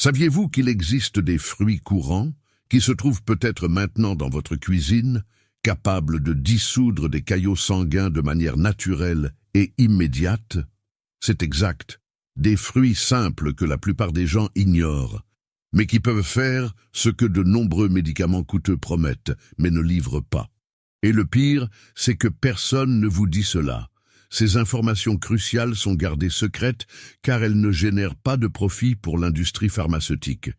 Saviez-vous qu'il existe des fruits courants, qui se trouvent peut-être maintenant dans votre cuisine, capables de dissoudre des caillots sanguins de manière naturelle et immédiate? C'est exact, des fruits simples que la plupart des gens ignorent, mais qui peuvent faire ce que de nombreux médicaments coûteux promettent, mais ne livrent pas. Et le pire, c'est que personne ne vous dit cela. Ces informations cruciales sont gardées secrètes car elles ne génèrent pas de profit pour l'industrie pharmaceutique.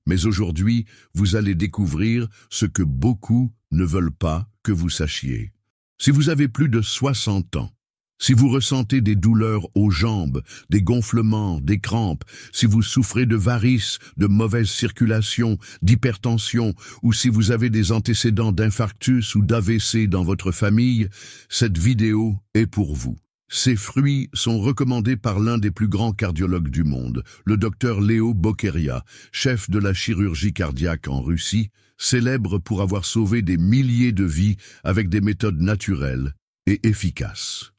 Mais aujourd'hui, vous allez découvrir ce que beaucoup ne veulent pas que vous sachiez. Si vous avez plus de 60 ans, si vous ressentez des douleurs aux jambes, des gonflements, des crampes, si vous souffrez de varices, de mauvaise circulation, d'hypertension, ou si vous avez des antécédents d'infarctus ou d'AVC dans votre famille, cette vidéo est pour vous. Ces fruits sont recommandés par l'un des plus grands cardiologues du monde, le docteur Leo Bokeria, chef de la chirurgie cardiaque en Russie, célèbre pour avoir sauvé des milliers de vies avec des méthodes naturelles et efficaces.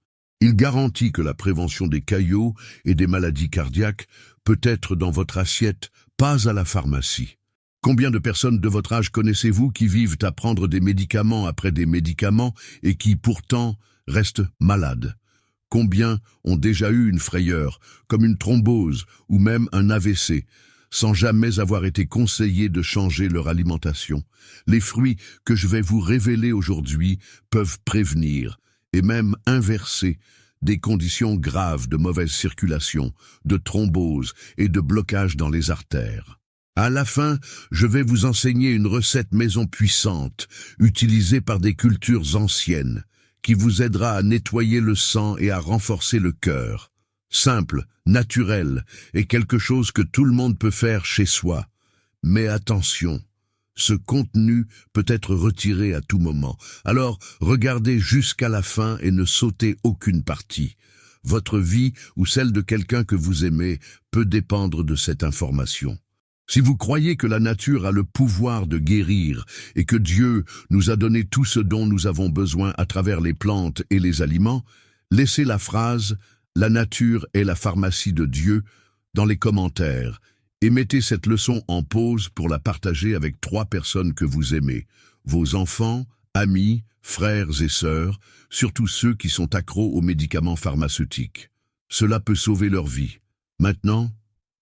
Il garantit que la prévention des caillots et des maladies cardiaques peut être dans votre assiette, pas à la pharmacie. Combien de personnes de votre âge connaissez-vous qui vivent à prendre des médicaments après des médicaments et qui pourtant restent malades? Combien ont déjà eu une frayeur, comme une thrombose ou même un AVC, sans jamais avoir été conseillés de changer leur alimentation? Les fruits que je vais vous révéler aujourd'hui peuvent prévenir et même inverser des conditions graves de mauvaise circulation, de thrombose et de blocage dans les artères. À la fin, je vais vous enseigner une recette maison puissante, utilisée par des cultures anciennes, qui vous aidera à nettoyer le sang et à renforcer le cœur. Simple, naturel et quelque chose que tout le monde peut faire chez soi. Mais attention, ce contenu peut être retiré à tout moment. Alors, regardez jusqu'à la fin et ne sautez aucune partie. Votre vie ou celle de quelqu'un que vous aimez peut dépendre de cette information. Si vous croyez que la nature a le pouvoir de guérir et que Dieu nous a donné tout ce dont nous avons besoin à travers les plantes et les aliments, laissez la phrase « La nature est la pharmacie de Dieu » dans les commentaires et mettez cette leçon en pause pour la partager avec 3 personnes que vous aimez, vos enfants, amis, frères et sœurs, surtout ceux qui sont accros aux médicaments pharmaceutiques. Cela peut sauver leur vie. Maintenant,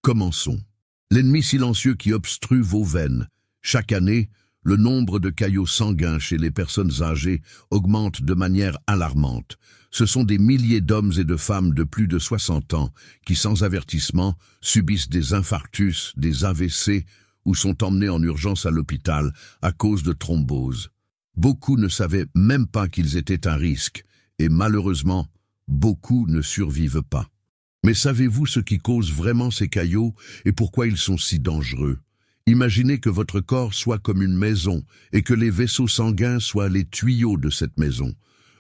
commençons. L'ennemi silencieux qui obstrue vos veines. Chaque année, le nombre de caillots sanguins chez les personnes âgées augmente de manière alarmante. Ce sont des milliers d'hommes et de femmes de plus de 60 ans qui, sans avertissement, subissent des infarctus, des AVC ou sont emmenés en urgence à l'hôpital à cause de thromboses. Beaucoup ne savaient même pas qu'ils étaient un risque et malheureusement, beaucoup ne survivent pas. Mais savez-vous ce qui cause vraiment ces caillots et pourquoi ils sont si dangereux? Imaginez que votre corps soit comme une maison et que les vaisseaux sanguins soient les tuyaux de cette maison.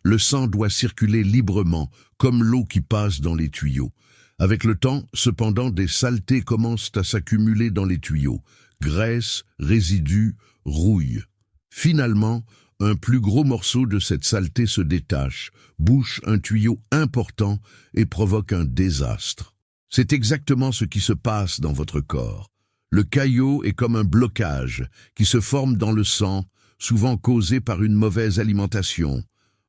Le sang doit circuler librement, comme l'eau qui passe dans les tuyaux. Avec le temps, cependant, des saletés commencent à s'accumuler dans les tuyaux. Graisse, résidus, rouille. Finalement, un plus gros morceau de cette saleté se détache, bouche un tuyau important et provoque un désastre. C'est exactement ce qui se passe dans votre corps. Le caillot est comme un blocage qui se forme dans le sang, souvent causé par une mauvaise alimentation,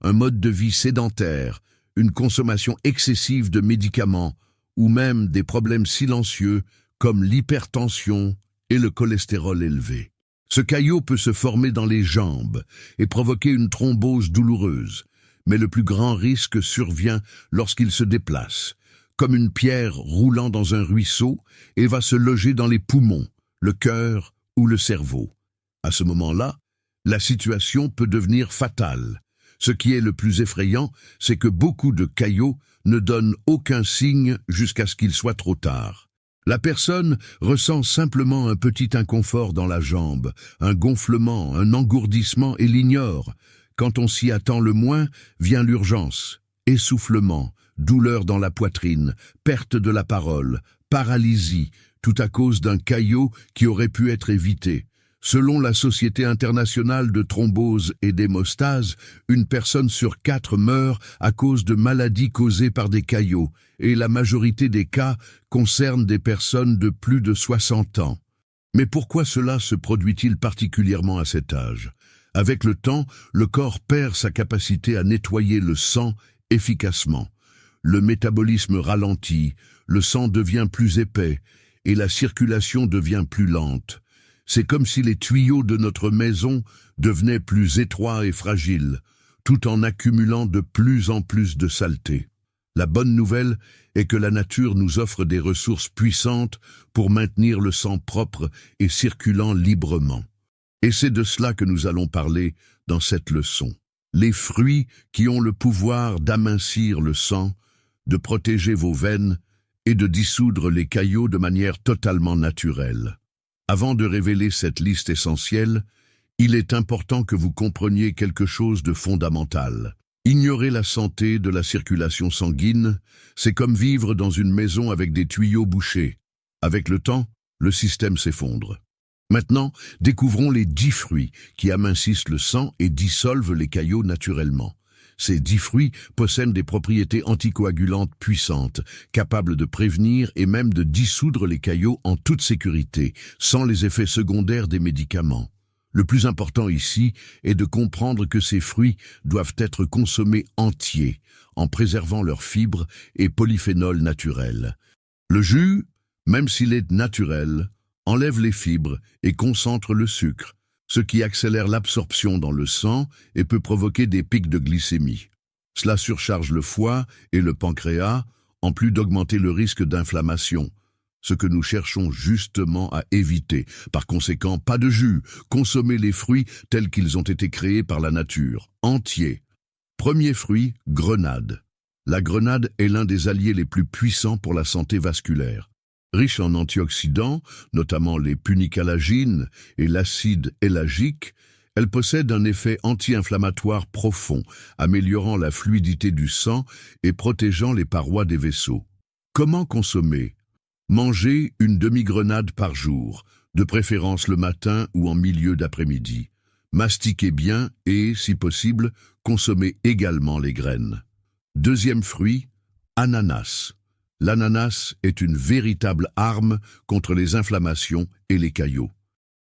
un mode de vie sédentaire, une consommation excessive de médicaments ou même des problèmes silencieux comme l'hypertension et le cholestérol élevé. Ce caillot peut se former dans les jambes et provoquer une thrombose douloureuse, mais le plus grand risque survient lorsqu'il se déplace, comme une pierre roulant dans un ruisseau et va se loger dans les poumons, le cœur ou le cerveau. À ce moment-là, la situation peut devenir fatale. Ce qui est le plus effrayant, c'est que beaucoup de caillots ne donnent aucun signe jusqu'à ce qu'il soit trop tard. La personne ressent simplement un petit inconfort dans la jambe, un gonflement, un engourdissement et l'ignore. Quand on s'y attend le moins, vient l'urgence, essoufflement, douleur dans la poitrine, perte de la parole, paralysie, tout à cause d'un caillot qui aurait pu être évité. Selon la Société internationale de thrombose et d'hémostase, une personne sur 4 meurt à cause de maladies causées par des caillots, et la majorité des cas concernent des personnes de plus de 60 ans. Mais pourquoi cela se produit-il particulièrement à cet âge? Avec le temps, le corps perd sa capacité à nettoyer le sang efficacement. Le métabolisme ralentit, le sang devient plus épais, et la circulation devient plus lente. C'est comme si les tuyaux de notre maison devenaient plus étroits et fragiles, tout en accumulant de plus en plus de saleté. La bonne nouvelle est que la nature nous offre des ressources puissantes pour maintenir le sang propre et circulant librement. Et c'est de cela que nous allons parler dans cette leçon. Les fruits qui ont le pouvoir d'amincir le sang, de protéger vos veines et de dissoudre les caillots de manière totalement naturelle. Avant de révéler cette liste essentielle, il est important que vous compreniez quelque chose de fondamental. Ignorer la santé de la circulation sanguine, c'est comme vivre dans une maison avec des tuyaux bouchés. Avec le temps, le système s'effondre. Maintenant, découvrons les 10 fruits qui amincissent le sang et dissolvent les caillots naturellement. Ces 10 fruits possèdent des propriétés anticoagulantes puissantes, capables de prévenir et même de dissoudre les caillots en toute sécurité, sans les effets secondaires des médicaments. Le plus important ici est de comprendre que ces fruits doivent être consommés entiers, en préservant leurs fibres et polyphénols naturels. Le jus, même s'il est naturel, enlève les fibres et concentre le sucre, ce qui accélère l'absorption dans le sang et peut provoquer des pics de glycémie. Cela surcharge le foie et le pancréas, en plus d'augmenter le risque d'inflammation, ce que nous cherchons justement à éviter. Par conséquent, pas de jus, consommez les fruits tels qu'ils ont été créés par la nature, entiers. Premier fruit, grenade. La grenade est l'un des alliés les plus puissants pour la santé vasculaire. Riche en antioxydants, notamment les punicalagines et l'acide éllagique, elle possède un effet anti-inflammatoire profond, améliorant la fluidité du sang et protégeant les parois des vaisseaux. Comment consommer? Mangez une demi-grenade par jour, de préférence le matin ou en milieu d'après-midi. Mastiquez bien et, si possible, consommez également les graines. Deuxième fruit, ananas. L'ananas est une véritable arme contre les inflammations et les caillots.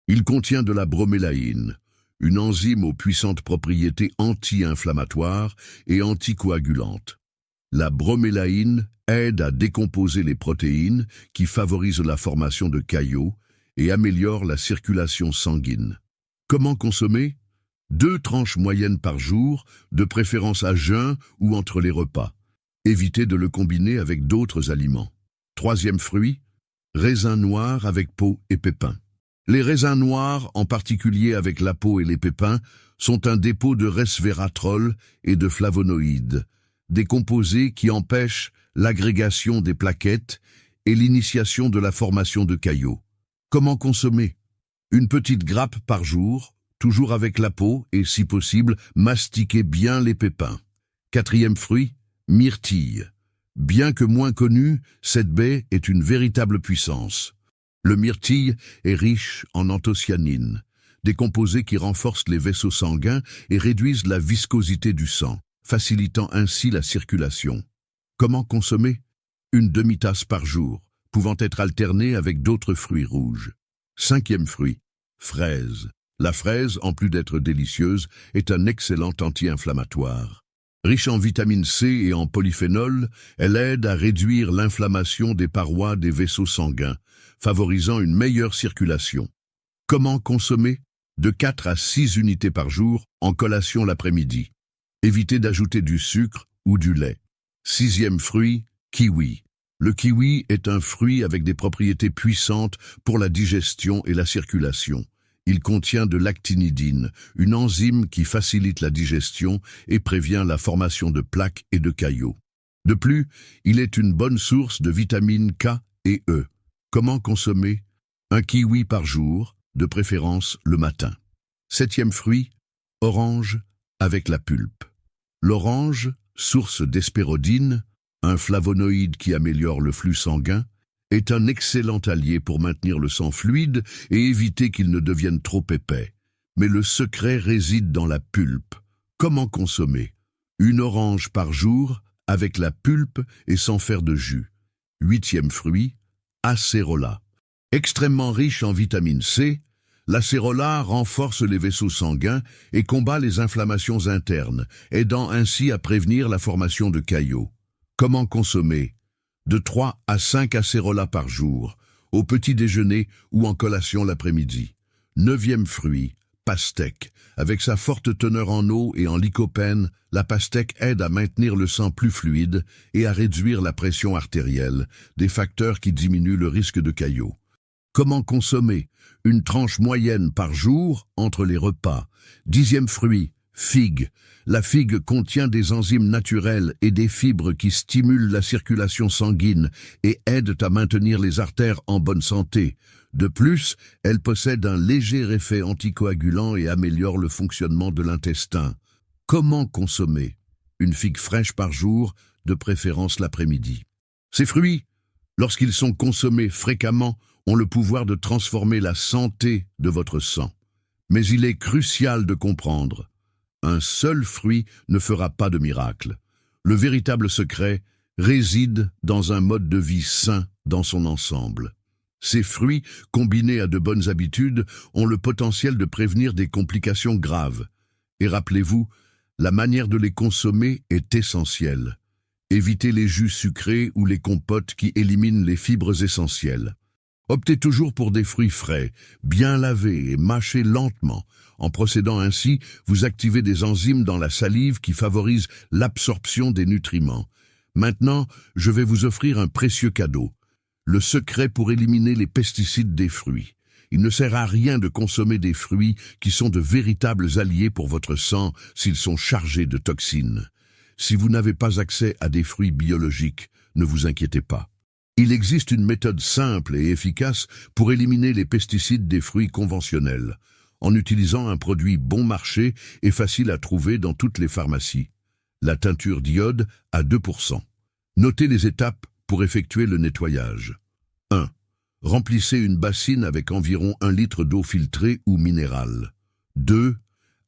Il contient de la bromélaïne, une enzyme aux puissantes propriétés anti-inflammatoires et anticoagulantes. La bromélaïne aide à décomposer les protéines qui favorisent la formation de caillots et améliorent la circulation sanguine. Comment consommer? 2 tranches moyennes par jour, de préférence à jeun ou entre les repas. Évitez de le combiner avec d'autres aliments. Troisième fruit, raisin noir avec peau et pépins. Les raisins noirs, en particulier avec la peau et les pépins, sont un dépôt de resveratrol et de flavonoïdes, des composés qui empêchent l'agrégation des plaquettes et l'initiation de la formation de caillots. Comment consommer? Une petite grappe par jour, toujours avec la peau et, si possible, mastiquez bien les pépins. Quatrième fruit, myrtille. Bien que moins connue, cette baie est une véritable puissance. Le myrtille est riche en anthocyanines, des composés qui renforcent les vaisseaux sanguins et réduisent la viscosité du sang, facilitant ainsi la circulation. Comment consommer? Une demi-tasse par jour, pouvant être alternée avec d'autres fruits rouges. Cinquième fruit, fraise. La fraise, en plus d'être délicieuse, est un excellent anti-inflammatoire. Riche en vitamine C et en polyphénol, elle aide à réduire l'inflammation des parois des vaisseaux sanguins, favorisant une meilleure circulation. Comment consommer? De 4 à 6 unités par jour en collation l'après-midi. Évitez d'ajouter du sucre ou du lait. Sixième fruit, kiwi. Le kiwi est un fruit avec des propriétés puissantes pour la digestion et la circulation. Il contient de l'actinidine, une enzyme qui facilite la digestion et prévient la formation de plaques et de caillots. De plus, il est une bonne source de vitamines K et E. Comment consommer? Un kiwi par jour, de préférence le matin. Septième fruit, orange avec la pulpe. L'orange, source d'hespérodine, un flavonoïde qui améliore le flux sanguin, est un excellent allié pour maintenir le sang fluide et éviter qu'il ne devienne trop épais. Mais le secret réside dans la pulpe. Comment consommer? Une orange par jour, avec la pulpe et sans faire de jus. 8e fruit, acérola. Extrêmement riche en vitamine C, l'acérola renforce les vaisseaux sanguins et combat les inflammations internes, aidant ainsi à prévenir la formation de caillots. Comment consommer? De 3 à 5 acérolas par jour, au petit déjeuner ou en collation l'après-midi. 9e fruit, pastèque. Avec sa forte teneur en eau et en lycopène, la pastèque aide à maintenir le sang plus fluide et à réduire la pression artérielle, des facteurs qui diminuent le risque de caillots. Comment consommer? Une tranche moyenne par jour entre les repas. 10e fruit, figue. La figue contient des enzymes naturelles et des fibres qui stimulent la circulation sanguine et aident à maintenir les artères en bonne santé. De plus, elle possède un léger effet anticoagulant et améliore le fonctionnement de l'intestin. Comment consommer? Une figue fraîche par jour, de préférence l'après-midi. Ces fruits, lorsqu'ils sont consommés fréquemment, ont le pouvoir de transformer la santé de votre sang. Mais il est crucial de comprendre: un seul fruit ne fera pas de miracle. Le véritable secret réside dans un mode de vie sain dans son ensemble. Ces fruits, combinés à de bonnes habitudes, ont le potentiel de prévenir des complications graves. Et rappelez-vous, la manière de les consommer est essentielle. Évitez les jus sucrés ou les compotes qui éliminent les fibres essentielles. Optez toujours pour des fruits frais, bien lavés et mâchés lentement. En procédant ainsi, vous activez des enzymes dans la salive qui favorisent l'absorption des nutriments. Maintenant, je vais vous offrir un précieux cadeau. Le secret pour éliminer les pesticides des fruits. Il ne sert à rien de consommer des fruits qui sont de véritables alliés pour votre sang s'ils sont chargés de toxines. Si vous n'avez pas accès à des fruits biologiques, ne vous inquiétez pas. Il existe une méthode simple et efficace pour éliminer les pesticides des fruits conventionnels, en utilisant un produit bon marché et facile à trouver dans toutes les pharmacies. La teinture d'iode à 2%. Notez les étapes pour effectuer le nettoyage. 1. Remplissez une bassine avec environ 1 litre d'eau filtrée ou minérale. 2.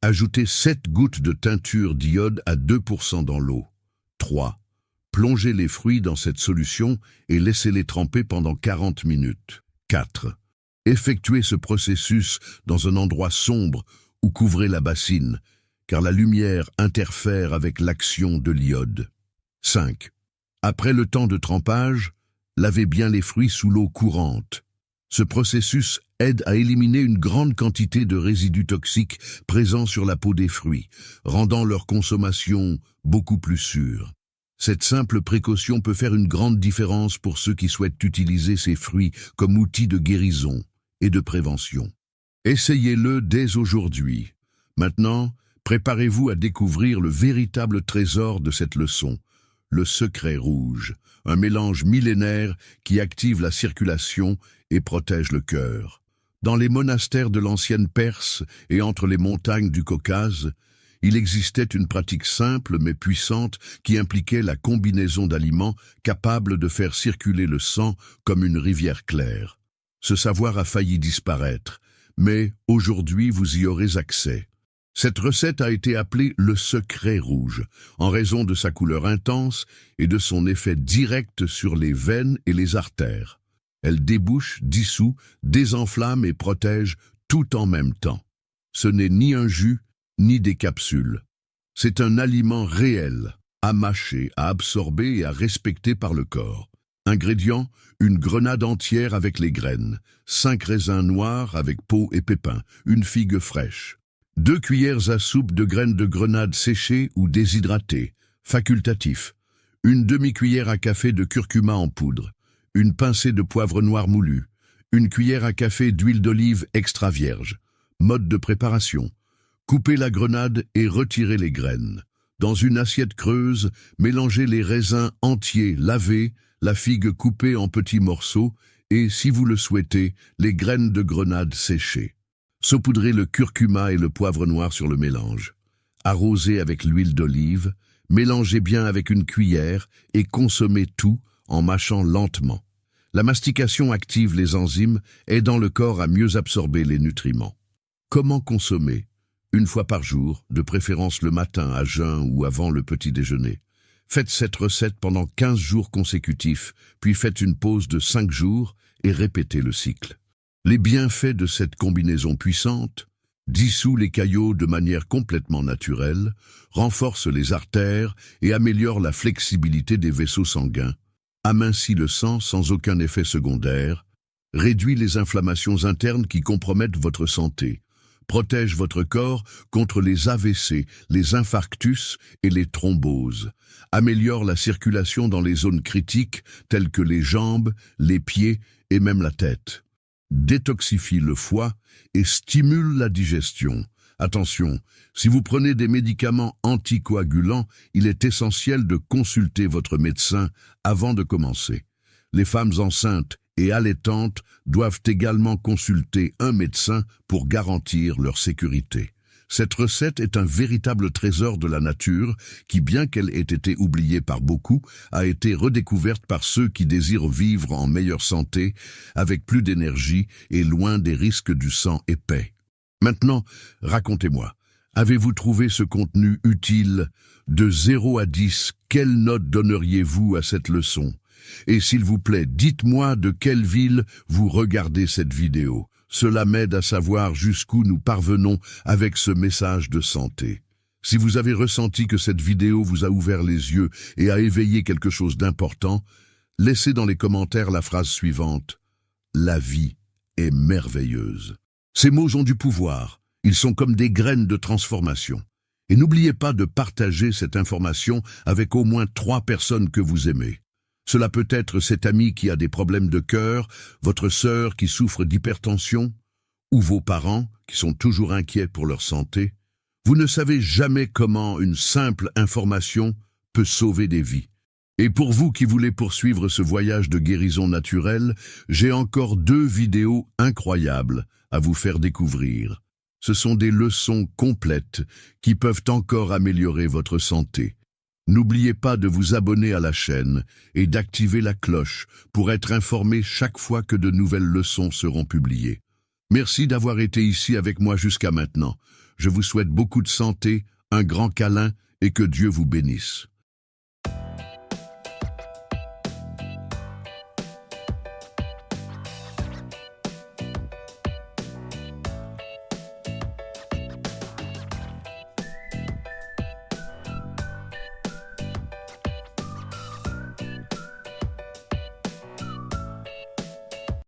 Ajoutez 7 gouttes de teinture d'iode à 2% dans l'eau. 3. Plongez les fruits dans cette solution et laissez-les tremper pendant 40 minutes. 4. Effectuez ce processus dans un endroit sombre ou couvrez la bassine, car la lumière interfère avec l'action de l'iode. 5. Après le temps de trempage, lavez bien les fruits sous l'eau courante. Ce processus aide à éliminer une grande quantité de résidus toxiques présents sur la peau des fruits, rendant leur consommation beaucoup plus sûre. Cette simple précaution peut faire une grande différence pour ceux qui souhaitent utiliser ces fruits comme outil de guérison et de prévention. Essayez-le dès aujourd'hui. Maintenant, préparez-vous à découvrir le véritable trésor de cette leçon, le secret rouge, un mélange millénaire qui active la circulation et protège le cœur. Dans les monastères de l'ancienne Perse et entre les montagnes du Caucase, il existait une pratique simple mais puissante qui impliquait la combinaison d'aliments capables de faire circuler le sang comme une rivière claire. Ce savoir a failli disparaître, mais aujourd'hui vous y aurez accès. Cette recette a été appelée le secret rouge, en raison de sa couleur intense et de son effet direct sur les veines et les artères. Elle débouche, dissout, désenflamme et protège tout en même temps. Ce n'est ni un jus, ni des capsules. C'est un aliment réel, à mâcher, à absorber et à respecter par le corps. Ingrédients: une grenade entière avec les graines, 5 raisins noirs avec peau et pépins, une figue fraîche. 2 cuillères à soupe de graines de grenade séchées ou déshydratées, facultatif. Une demi-cuillère à café de curcuma en poudre. Une pincée de poivre noir moulu. Une cuillère à café d'huile d'olive extra vierge. Mode de préparation: coupez la grenade et retirez les graines. Dans une assiette creuse, mélangez les raisins entiers lavés, la figue coupée en petits morceaux et, si vous le souhaitez, les graines de grenade séchées. Saupoudrez le curcuma et le poivre noir sur le mélange. Arrosez avec l'huile d'olive, mélangez bien avec une cuillère et consommez tout en mâchant lentement. La mastication active les enzymes, aidant le corps à mieux absorber les nutriments. Comment consommer? Une fois par jour, de préférence le matin à jeun ou avant le petit déjeuner. Faites cette recette pendant 15 jours consécutifs, puis faites une pause de 5 jours et répétez le cycle. Les bienfaits de cette combinaison puissante: dissout les caillots de manière complètement naturelle, renforce les artères et améliore la flexibilité des vaisseaux sanguins, amincit le sang sans aucun effet secondaire, réduit les inflammations internes qui compromettent votre santé, protège votre corps contre les AVC, les infarctus et les thromboses, améliore la circulation dans les zones critiques telles que les jambes, les pieds et même la tête, détoxifie le foie et stimule la digestion. Attention, si vous prenez des médicaments anticoagulants, il est essentiel de consulter votre médecin avant de commencer. Les femmes enceintes et allaitantes doivent également consulter un médecin pour garantir leur sécurité. Cette recette est un véritable trésor de la nature qui, bien qu'elle ait été oubliée par beaucoup, a été redécouverte par ceux qui désirent vivre en meilleure santé, avec plus d'énergie et loin des risques du sang épais. Maintenant, racontez-moi, avez-vous trouvé ce contenu utile? De 0 à 10, quelle note donneriez-vous à cette leçon? Et s'il vous plaît, dites-moi de quelle ville vous regardez cette vidéo. Cela m'aide à savoir jusqu'où nous parvenons avec ce message de santé. Si vous avez ressenti que cette vidéo vous a ouvert les yeux et a éveillé quelque chose d'important, laissez dans les commentaires la phrase suivante: la vie est merveilleuse. Ces mots ont du pouvoir, ils sont comme des graines de transformation. Et n'oubliez pas de partager cette information avec au moins 3 personnes que vous aimez. Cela peut être cet ami qui a des problèmes de cœur, votre sœur qui souffre d'hypertension, ou vos parents qui sont toujours inquiets pour leur santé. Vous ne savez jamais comment une simple information peut sauver des vies. Et pour vous qui voulez poursuivre ce voyage de guérison naturelle, j'ai encore 2 vidéos incroyables à vous faire découvrir. Ce sont des leçons complètes qui peuvent encore améliorer votre santé. N'oubliez pas de vous abonner à la chaîne et d'activer la cloche pour être informé chaque fois que de nouvelles leçons seront publiées. Merci d'avoir été ici avec moi jusqu'à maintenant. Je vous souhaite beaucoup de santé, un grand câlin et que Dieu vous bénisse.